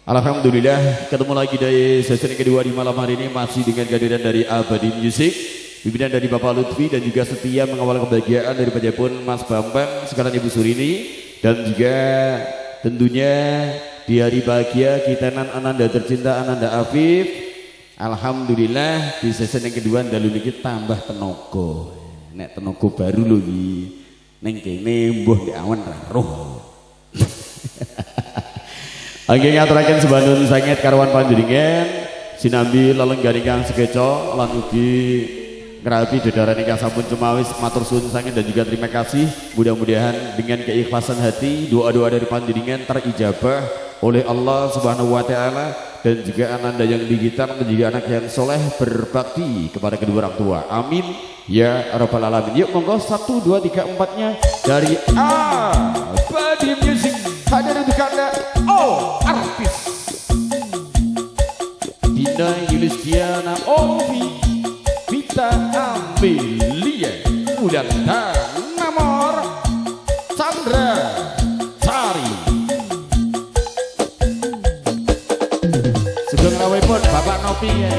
Alhamdulillah ketemu lagi dari sesi kedua di malam hari ini masih dengan kehadiran dari Abadi Music, pimpinan dari Bapak Lutfi dan juga setia mengawal kebahagiaan dari pun Mas Bambang sekalian Ibu Surini dan juga tentunya di hari bahagia kita Ananda tercinta Ananda Afif. Alhamdulillah di sesi yang kedua dalu niki tambah tenaga. Nek tenaga baru lho iki. Ning kene mbuh ndek awan ra roh. Angge ngaturaken sebanun sanget karuan panjenengan sinambi lelenggan ingkang sekeca lan ugi ngrabi dedaran ingkang sampun cemawis matur suwun sanget dan juga terima kasih. Mudah-mudahan dengan keikhlasan hati doa-doa dari panjenengan terijabah oleh Allah Subhanahu wa taala dan juga ananda yang digitar menjadi anak yang soleh berbakti kepada kedua orang tua. Amin ya rabbal alamin. Yuk monggo 1 2 3 4-nya dari Abadi Music hadir untuk Anda. Oh artis Dinda Yulistiana Ovi Vita Amelia Udan dan nomor Chandra Sari Sugeng rawuhipun Bapak Novi ya.